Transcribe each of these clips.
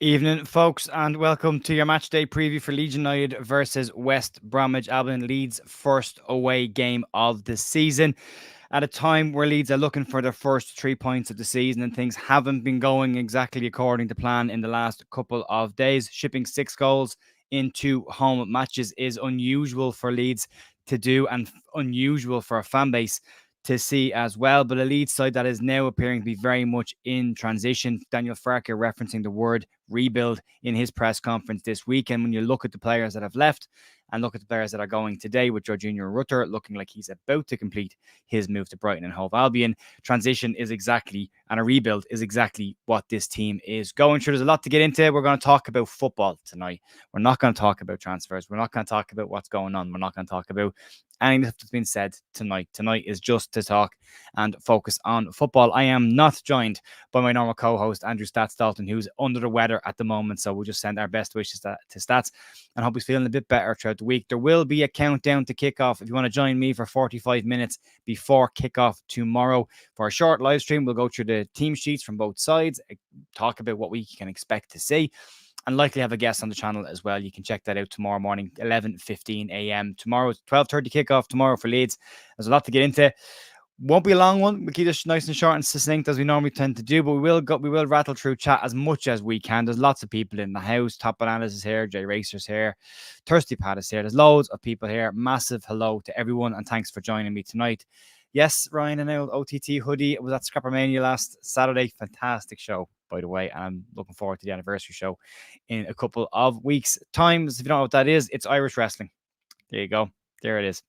Evening, folks, and welcome to your match day preview for Leeds United versus West Bromwich Albion, Leeds' first away game of the season. At a time where Leeds are looking for their first 3 points of the season and things haven't been going exactly according to plan in the last couple of days, shipping 6 goals into home matches is unusual for Leeds to do and unusual for a fan base to see as well. But a Leeds side that is now appearing to be very much in transition. Daniel Farke referencing the word rebuild in his press conference this week. And when you look at the players that have left and look at the players that are going today, with Jorginho Rutter looking like he's about to complete his move to Brighton and Hove Albion, transition is exactly, and a rebuild is exactly what this team is going through. There's a lot to get into. We're going to talk about football tonight. We're not going to talk about transfers. We're not going to talk about what's going on. We're not going to talk about anything that's been said tonight. Tonight is just to talk and focus on football. I am not joined by my normal co-host, Andrew Stats Dalton, who's under the weather at the moment. So we'll just send our best wishes to Stats and hope he's feeling a bit better throughout the week. There will be a countdown to kickoff. If you want to join me for 45 minutes before kickoff tomorrow for a short live stream, we'll go through the team sheets from both sides, talk about what we can expect to see, and likely have a guest on the channel as well. You can check that out tomorrow morning, 11:15 a.m. Tomorrow, 12:30 kickoff tomorrow for Leeds. There's a lot to get into. Won't be a long one. We'll keep this nice and short and succinct as we normally tend to do, but we will rattle through chat as much as we can. There's lots of people in the house. Top Bananas is here, Jay Racer's here, Thirsty Pat is here. There's loads of people here. Massive hello to everyone, and thanks for joining me tonight. Yes, Ryan and old OTT hoodie. It was at Scrappermania last Saturday. Fantastic show, by the way. And I'm looking forward to the anniversary show in a couple of weeks' times. If you don't know what that is, it's Irish wrestling. There you go. There it is.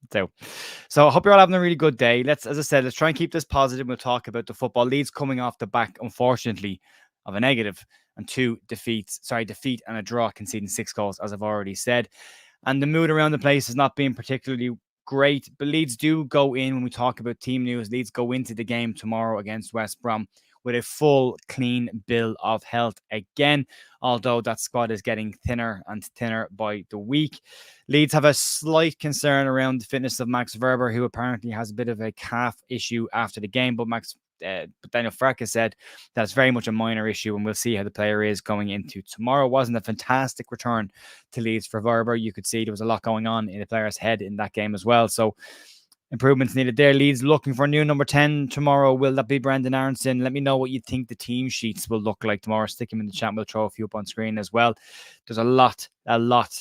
So I hope you're all having a really good day. As I said, let's try and keep this positive. We'll talk about the football. Leeds coming off the back, unfortunately, of a negative and defeat and a draw, conceding 6 goals, as I've already said. And the mood around the place has not been particularly great. But Leeds do go in, when we talk about team news, Leeds go into the game tomorrow against West Brom with a full, clean bill of health again, although that squad is getting thinner and thinner by the week. Leeds have a slight concern around the fitness of Max Verber, who apparently has a bit of a calf issue after the game, but Daniel Farke said that it's very much a minor issue, and we'll see how the player is going into tomorrow. It wasn't a fantastic return to Leeds for Verber. You could see there was a lot going on in the player's head in that game as well. So improvements needed there. Leeds looking for a new number 10 tomorrow. Will that be Brendan Aronson? Let me know what you think the team sheets will look like tomorrow. Stick him in the chat. We'll throw a few up on screen as well. There's a lot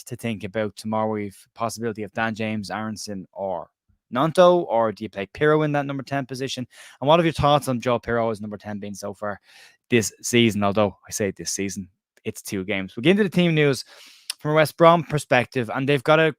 to think about tomorrow. We've possibility of Dan James, Aronson, or Nanto, or do you play Pirro in that number 10 position? And what are your thoughts on Joe Pirro as number 10 being so far this season? Although I say this season, it's 2 games. We'll get into the team news from a West Brom perspective, and they've got a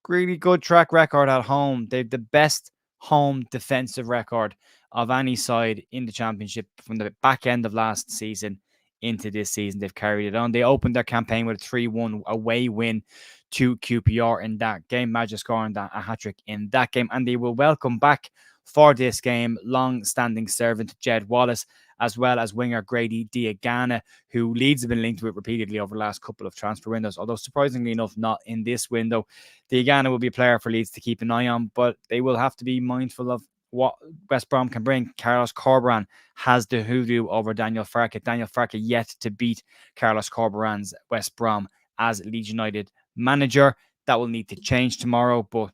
really good track record at home. They've the best home defensive record of any side in the Championship from the back end of last season into this season. They've carried it on. They opened their campaign with a 3-1 away win to QPR in that game. Maja scoring a hat-trick in that game. And they will welcome back for this game long-standing servant Jed Wallace, as well as winger Grady Diagana, who Leeds have been linked with repeatedly over the last couple of transfer windows, although surprisingly enough, not in this window. Diagana will be a player for Leeds to keep an eye on, but they will have to be mindful of what West Brom can bring. Carlos Corberán has the hoodoo over Daniel Farke. Daniel Farke yet to beat Carlos Corberán's West Brom as Leeds United manager. That will need to change tomorrow, but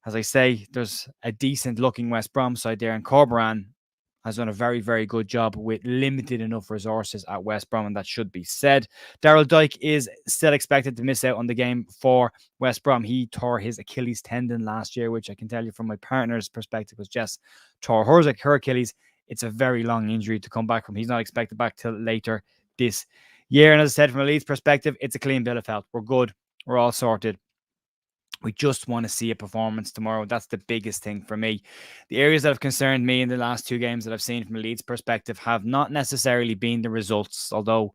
as I say, there's a decent looking West Brom side there, and Corberán has done a very, very good job with limited enough resources at West Brom, and that should be said. Daryl Dike is still expected to miss out on the game for West Brom. He tore his Achilles tendon last year, which I can tell you from my partner's perspective was Jess tore her Achilles. It's a very long injury to come back from. He's not expected back till later this year. And as I said, from a Leeds perspective, it's a clean bill of health. We're good. We're all sorted. We just want to see a performance tomorrow. That's the biggest thing for me. The areas that have concerned me in the last 2 games that I've seen from a Leeds perspective have not necessarily been the results, although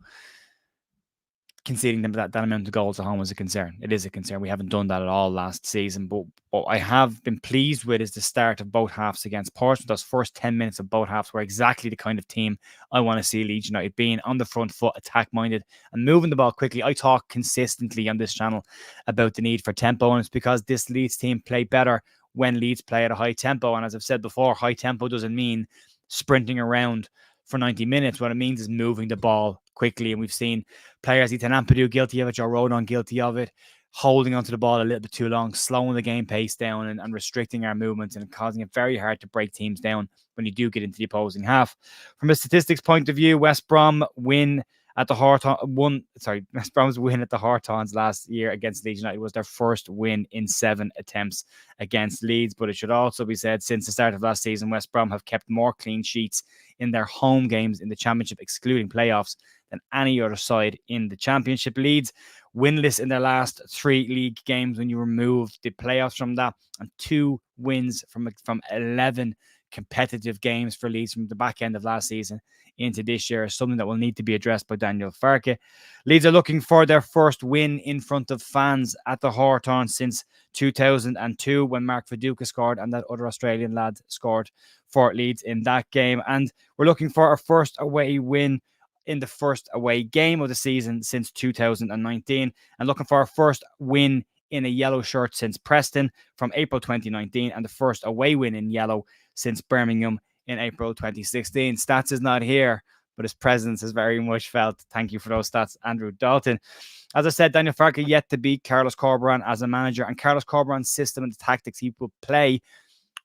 conceding them that amount of goals at home is a concern. It is a concern. We haven't done that at all last season. But what I have been pleased with is the start of both halves against Portsmouth. Those first 10 minutes of both halves were exactly the kind of team I want to see Leeds United being, on the front foot, attack-minded, and moving the ball quickly. I talk consistently on this channel about the need for tempo, and it's because this Leeds team play better when Leeds play at a high tempo. And as I've said before, high tempo doesn't mean sprinting around for 90 minutes. What it means is moving the ball quickly, and we've seen Players, Ethan Ampadu guilty of it, Joe Rodon guilty of it, holding onto the ball a little bit too long, slowing the game pace down and restricting our movements and causing it very hard to break teams down when you do get into the opposing half. From a statistics point of view, West Brom win at the West Brom's win at the Hawthorns last year against Leeds United was their first win in 7 attempts against Leeds. But it should also be said, since the start of last season, West Brom have kept more clean sheets in their home games in the Championship, excluding playoffs, than any other side in the Championship. Leeds winless in their last 3 league games when you remove the playoffs from that, and 2 wins from 11 competitive games for Leeds from the back end of last season into this year, is something that will need to be addressed by Daniel Farke. Leeds are looking for their first win in front of fans at the Hawthorns since 2002, when Mark Viduka scored and that other Australian lad scored for Leeds in that game. And we're looking for our first away win in the first away game of the season since 2019, and looking for our first win in a yellow shirt since Preston from April 2019, and the first away win in yellow since Birmingham in April 2016. Stats is not here, but his presence is very much felt. Thank you for those stats, Andrew Dalton. As I said, Daniel Farke yet to beat Carlos Corberán as a manager, and Carlos Corberán's system and the tactics he will play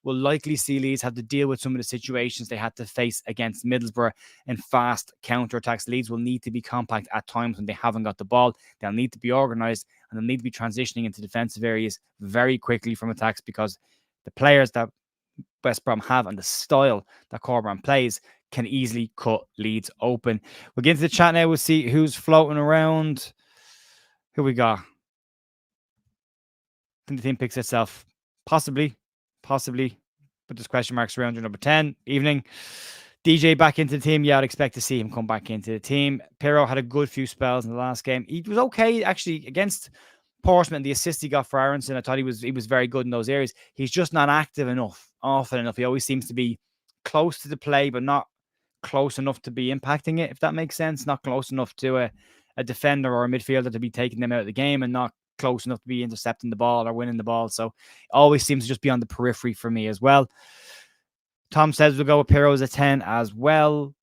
will likely see Leeds have to deal with some of the situations they had to face against Middlesbrough in fast counter-attacks. Leeds will need to be compact at times when they haven't got the ball. They'll need to be organised, and they'll need to be transitioning into defensive areas very quickly from attacks, because the players that West Brom have and the style that Corberán plays can easily cut Leeds open. We'll get into the chat now. We'll see who's floating around. Who we got? I think the team picks itself. Possibly. But there's question marks around your number 10. Evening. DJ back into the team. Yeah, I'd expect to see him come back into the team. Pirro had a good few spells in the last game. He was okay, actually, against Portsmouth. The assist he got for Aronson, I thought he was very good in those areas. He's just not active enough, often enough. He always seems to be close to the play, but not close enough to be impacting it, if that makes sense. Not close enough to a defender or a midfielder to be taking them out of the game, and not close enough to be intercepting the ball or winning the ball. So always seems to just be on the periphery for me as well. Tom says we'll go with Pirro as a 10 as well.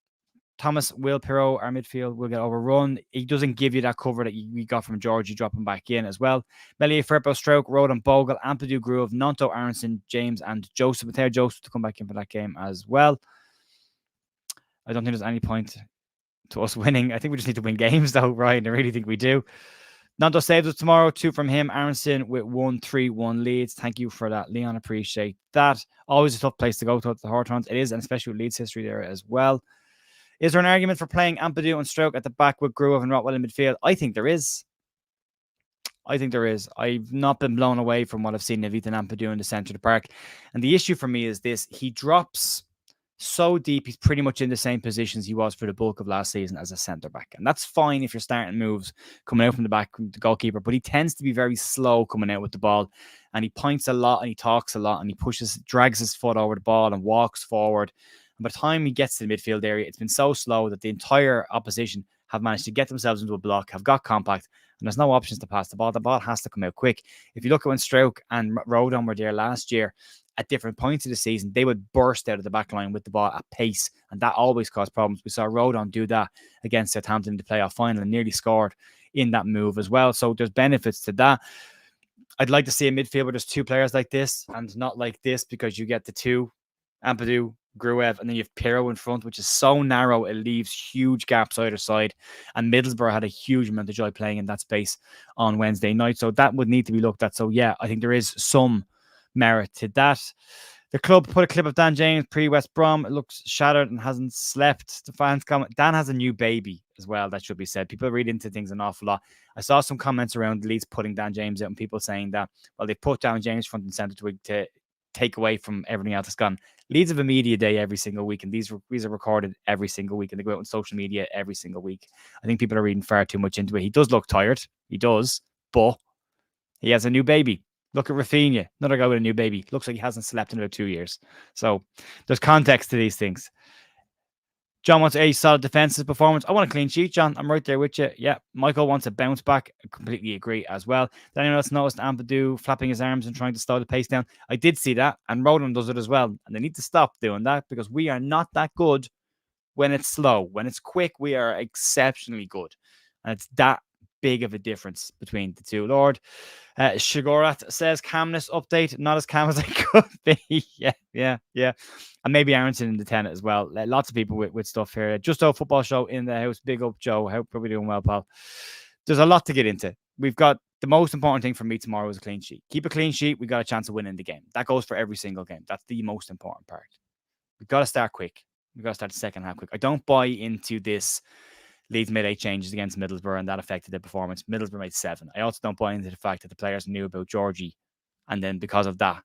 Thomas, will Pirro, our midfield, will get overrun. He doesn't give you that cover that we got from Georgie dropping back in as well. Melia, Firpo, Stroke, Rodon, Bogle, Ampadu, Groove, Nonto, Aronson, James, and Joseph. Mateo Joseph to come back in for that game as well. I don't think there's any point to us winning. I think we just need to win games, though, Ryan. I really think we do. Nando saves us tomorrow. 2 from him. Aronson with 1-3-1 Leeds. Thank you for that, Leon. Appreciate that. Always a tough place to go to the Hawthorns. It is, and especially with Leeds history there as well. Is there an argument for playing Ampadu and Stroke at the back with Groove and Rotwell in midfield? I think there is. I've not been blown away from what I've seen of Ethan Ampadu in the centre of the park. And the issue for me is this. He drops so deep, he's pretty much in the same positions he was for the bulk of last season as a centre-back. And that's fine if you're starting moves coming out from the back, the goalkeeper, but he tends to be very slow coming out with the ball. And he points a lot, and he talks a lot, and he drags his foot over the ball and walks forward. And by the time he gets to the midfield area, it's been so slow that the entire opposition have managed to get themselves into a block, have got compact, and there's no options to pass the ball. The ball has to come out quick. If you look at when Stroke and Rodon were there last year, at different points of the season, they would burst out of the back line with the ball at pace, and that always caused problems. We saw Rodon do that against Southampton in the playoff final and nearly scored in that move as well. So there's benefits to that. I'd like to see a midfield where there's 2 players like this and not like this, because you get the 2, Ampadu, Gruev, and then you have Pirro in front, which is so narrow, it leaves huge gaps either side. And Middlesbrough had a huge amount of joy playing in that space on Wednesday night. So that would need to be looked at. So yeah, I think there is some merit to that. The club put a clip of Dan James pre-West Brom. It looks shattered and hasn't slept. The fans comment. Dan has a new baby as well, that should be said. People read into things an awful lot. I saw some comments around Leeds putting Dan James out, and people saying that, well, they put Dan James front and centre to take away from everything else that's gone. Leeds have a media day every single week, and these are recorded every single week, and they go out on social media every single week. I think people are reading far too much into it. He does look tired. He does, but he has a new baby. Look at Rafinha, another guy with a new baby. Looks like he hasn't slept in about 2 years. So there's context to these things. John wants a solid defensive performance. I want a clean sheet, John. I'm right there with you. Yeah, Michael wants a bounce back. I completely agree as well. Did anyone else noticed Ampadu flapping his arms and trying to slow the pace down? I did see that, and Rodon does it as well. And they need to stop doing that, because we are not that good when it's slow. When it's quick, we are exceptionally good. And it's that big of a difference between the two. Lord Shigorat says calmness update, not as calm as I could be. yeah. And maybe Aronson in the 10 as well. Lots of people with stuff here. Just a football show in the house. Big up, Joe. Hope we're doing well, pal. There's a lot to get into. We've got the most important thing for me tomorrow is a clean sheet. Keep a clean sheet. We got a chance of winning the game. That goes for every single game. That's the most important part. We've got to start quick. We've got to start the second half quick. I don't buy into this Leeds made 8 changes against Middlesbrough and that affected their performance. Middlesbrough made 7. I also don't buy into the fact that the players knew about Georgie and then because of that,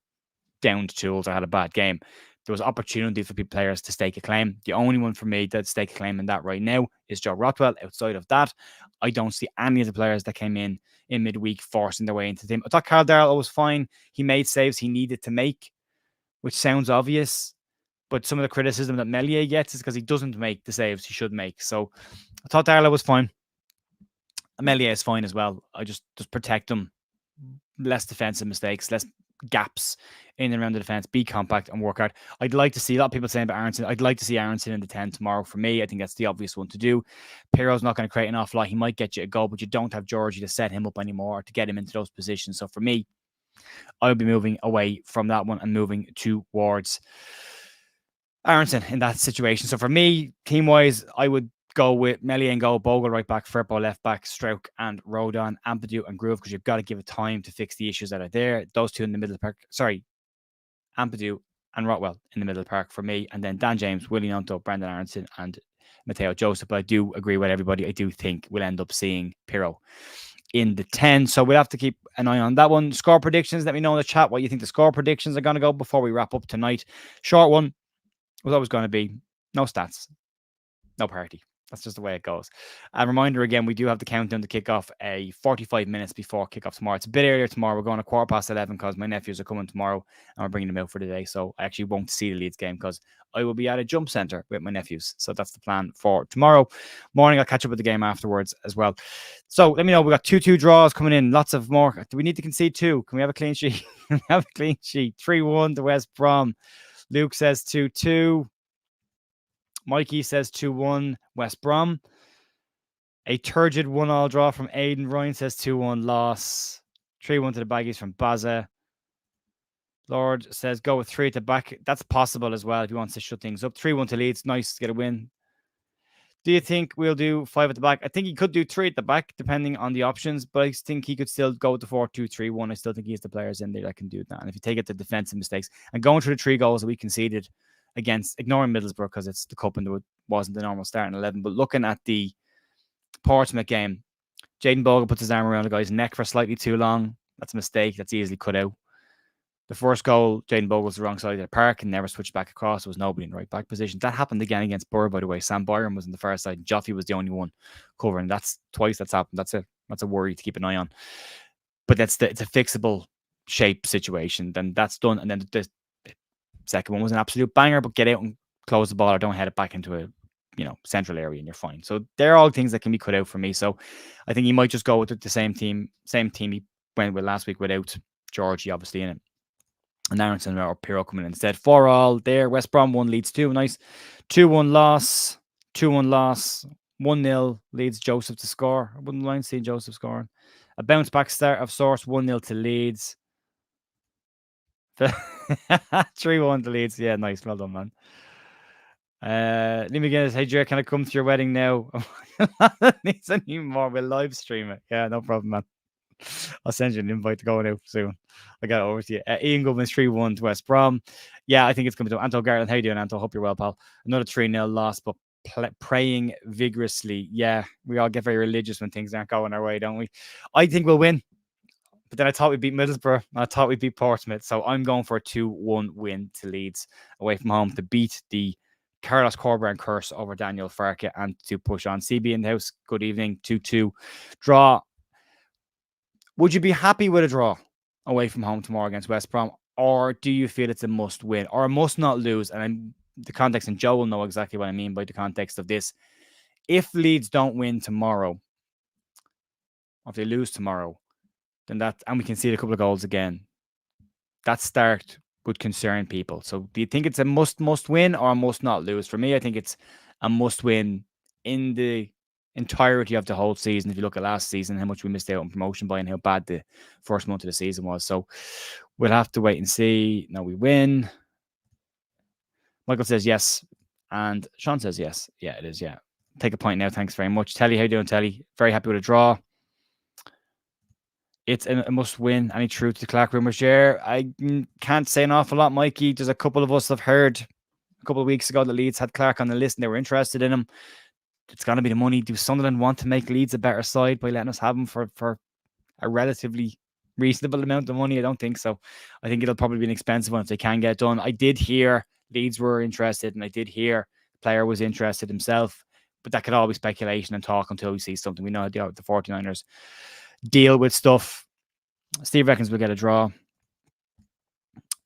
downed tools or had a bad game. There was opportunity for players to stake a claim. The only one for me that stake a claim in that right now is Joe Rothwell. Outside of that, I don't see any of the players that came in midweek forcing their way into the team. I thought Carl Darrell was fine. He made saves he needed to make, which sounds obvious. But some of the criticism that Meslier gets is because he doesn't make the saves he should make. So I thought Darla was fine. Meslier is fine as well. I just protect him. Less defensive mistakes, less gaps in and around the defense. Be compact and work hard. I'd like to see a lot of people saying about Aronson. I'd like to see Aronson in the 10 tomorrow. For me, I think that's the obvious one to do. Piro's not going to create an awful lot. He might get you a goal, but you don't have Georgie to set him up anymore or to get him into those positions. So for me, I'll be moving away from that one and moving towards Aronson in that situation. So for me, team-wise, I would go with Meslier and goal, Bogle right back, Firpo left back, Strauch and Rodon, Ampadu and Groove, because you've got to give it time to fix the issues that are there. Those two in the middle of the park. Sorry, Ampadu and Rotwell in the middle of the park for me. And then Dan James, Willie Nonto, Brendan Aronson and Matteo Joseph. But I do agree with everybody. I do think we'll end up seeing Piro in the 10. So we'll have to keep an eye on that one. Score predictions. Let me know in the chat what you think the score predictions are going to go before we wrap up tonight. Short one was always going to be no stats, no party. That's just the way it goes. A reminder again, we do have the countdown to kick off 45 minutes before kickoff tomorrow. It's a bit earlier tomorrow. We're going to 11:15 because my nephews are coming tomorrow and we're bringing them out for the day. So I actually won't see the Leeds game because I will be at a jump centre with my nephews. So that's the plan for tomorrow morning. I'll catch up with the game afterwards as well. So let me know. We got 2-2 draws coming in. Lots of more. Do we need to concede 2? Can we have a clean sheet? Can we have a clean sheet? 3-1 to West Brom. Luke says 2-2. Mikey says 2-1 West Brom. A turgid 1-1 draw from Aiden. Ryan says 2-1 loss. 3-1 to the Baggies from Baza. Lord says go with 3 at the back. That's possible as well if he wants to shut things up. 3-1 to Leeds. Nice to get a win. Do you think we'll do 5 at the back? I think he could do 3 at the back depending on the options, but I think he could still go with the 4-2-3-1. I still think he has the players in there that can do that. And if you take it to defensive mistakes and going through the 3 goals that we conceded against, ignoring Middlesbrough because it's the cup and there wasn't the normal starting 11, but looking at the Portsmouth game, Jayden Bogle puts his arm around the guy's neck for slightly too long. That's a mistake. That's easily cut out. The first goal, Jayden Bogle's the wrong side of the park and never switched back across. There was nobody in the right back position. That happened again against Borough, by the way. Sam Byron was on the far side. Joffe was the only one covering. That's twice that's happened. That's a worry to keep an eye on. But it's a fixable shape situation. Then that's done. And then the second one was an absolute banger, but get out and close the ball or don't head it back into a central area and you're fine. So they're all things that can be cut out for me. So I think he might just go with the same team he went with last week without Georgie obviously in it. And Aronson or Piro coming in instead. 4-4 there. West Brom 1 Leeds 2. Nice. 2-1 loss. 2-1 loss. 1-0 Leeds Joseph to score. I wouldn't mind seeing Joseph scoring. A bounce back start of sorts. 1-0 to Leeds. 3-1 to Leeds. Yeah, nice. Well done, man. Liam McGinnis, hey Jer, can I come to your wedding now? Needs any more. We'll live stream it. Yeah, no problem, man. I'll send you an invite to go out soon. I got it over to you. Ian Goodman's 3-1 to West Brom. Yeah, I think it's coming to Anto Garland. How you doing, Anto? Hope you're well, pal. Another 3-0 loss, but praying vigorously. Yeah, we all get very religious when things aren't going our way, don't we? I think we'll win. But then I thought we beat Middlesbrough. And I thought we beat Portsmouth. So I'm going for a 2-1 win to Leeds away from home to beat the Carlos Corberán curse over Daniel Farke and to push on. CB in the house. Good evening. 2-2 draw. Would you be happy with a draw away from home tomorrow against West Brom? Or do you feel it's a must win or a must not lose? And the context, and Joe will know exactly what I mean by the context of this. If Leeds don't win tomorrow, or if they lose tomorrow, then and we can see a couple of goals again, that start would concern people. So do you think it's a must win or a must not lose? For me, I think it's a must win in the entirety of the whole season. If you look at last season, how much we missed out on promotion by and how bad the first month of the season was. So we'll have to wait and see. Now we win. Michael says yes. And Sean says yes. Yeah, it is. Yeah. Take a point now. Thanks very much. Telly, how you doing, Telly? Very happy with a draw. It's a must win. Any truth to Clark rumours here? I can't say an awful lot, Mikey. There's a couple of us have heard a couple of weeks ago that Leeds had Clark on the list and they were interested in him. It's going to be the money. Do Sunderland want to make Leeds a better side by letting us have him for a relatively reasonable amount of money? I don't think so. I think it'll probably be an expensive one if they can get it done. I did hear Leeds were interested, and I did hear the player was interested himself, but that could all be speculation and talk until we see something. We know how the 49ers deal with stuff. Steve reckons we'll get a draw.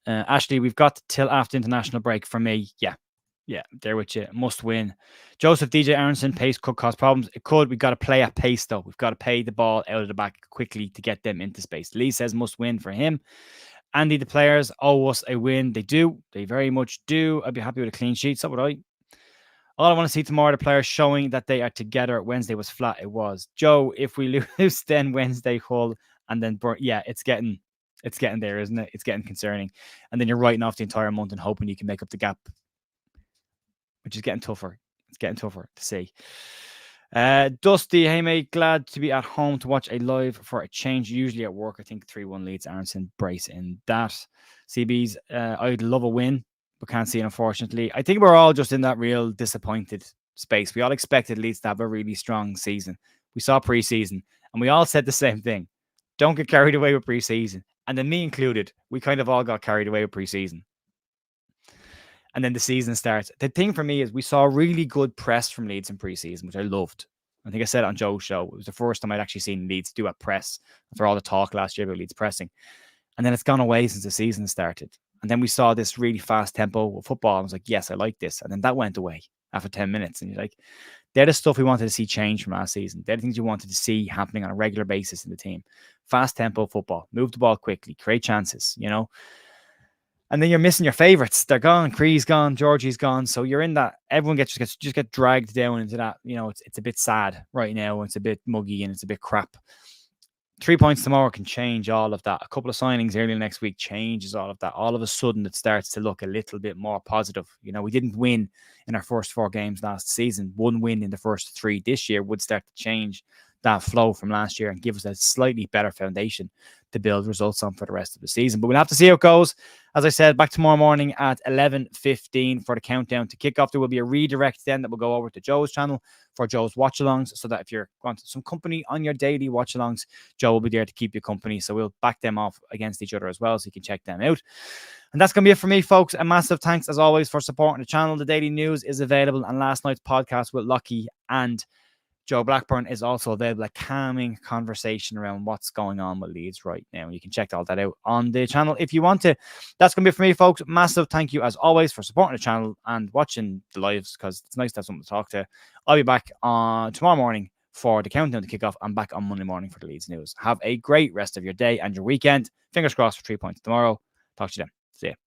Ashley, we've got till after international break for me. Yeah, there with you. Must win. Joseph, DJ Aronson, pace could cause problems. It could. We've got to play at pace, though. We've got to pay the ball out of the back quickly to get them into space. Lee says must win for him. Andy, the players owe us a win. They do. They very much do. I'd be happy with a clean sheet. So would I. All I want to see tomorrow, the players showing that they are together. Wednesday was flat. It was. Joe, if we lose, then Wednesday, Hull, and then, yeah, it's getting there, isn't it? It's getting concerning. And then you're writing off the entire month and hoping you can make up the gap, which is getting tougher. It's getting tougher to see. Dusty, hey mate, glad to be at home to watch a live for a change. Usually at work, I think 3-1 Leeds. Aronson brace in that. CBs, I'd love a win, but can't see it, unfortunately. I think we're all just in that real disappointed space. We all expected Leeds to have a really strong season. We saw pre-season, and we all said the same thing. Don't get carried away with pre-season. And then me included, we kind of all got carried away with pre-season. And then the season starts. The thing for me is we saw really good press from Leeds in pre-season, which I loved. I think I said it on Joe's show. It was the first time I'd actually seen Leeds do a press after all the talk last year about Leeds pressing. And then it's gone away since the season started. And then we saw this really fast tempo of football. I was like, yes, I like this. And then that went away after 10 minutes. And you're like, they're the stuff we wanted to see change from last season. They're the things you wanted to see happening on a regular basis in the team. Fast tempo football, move the ball quickly, create chances, you know. And then you're missing your favorites. They're gone. Cree's gone. Georgie's gone. So you're in that. Everyone just get dragged down into that. You know, it's a bit sad right now. It's a bit muggy and it's a bit crap. 3 points tomorrow can change all of that. A couple of signings early next week changes all of that. All of a sudden, it starts to look a little bit more positive. You know, we didn't win in our first 4 games last season. 1 win in the first 3 this year would start to change that flow from last year and give us a slightly better foundation to build results on for the rest of the season. But we'll have to see how it goes. As I said, back tomorrow morning at 11:15 for the countdown to kick off. There will be a redirect then that will go over to Joe's channel for Joe's watch-alongs, so that if you're wanting some company on your daily watch-alongs, Joe will be there to keep you company. So we'll back them off against each other as well, so you can check them out. And that's going to be it for me, folks. A massive thanks, as always, for supporting the channel. The daily news is available, and last night's podcast with Lockie and Joe Blackburn is also available, a calming conversation around what's going on with Leeds right now. You can check all that out on the channel if you want to. That's going to be it for me, folks. Massive thank you, as always, for supporting the channel and watching the lives, because it's nice to have someone to talk to. I'll be back on tomorrow morning for the countdown to kick off. I'm back on Monday morning for the Leeds news. Have a great rest of your day and your weekend. Fingers crossed for 3 points tomorrow. Talk to you then. See ya.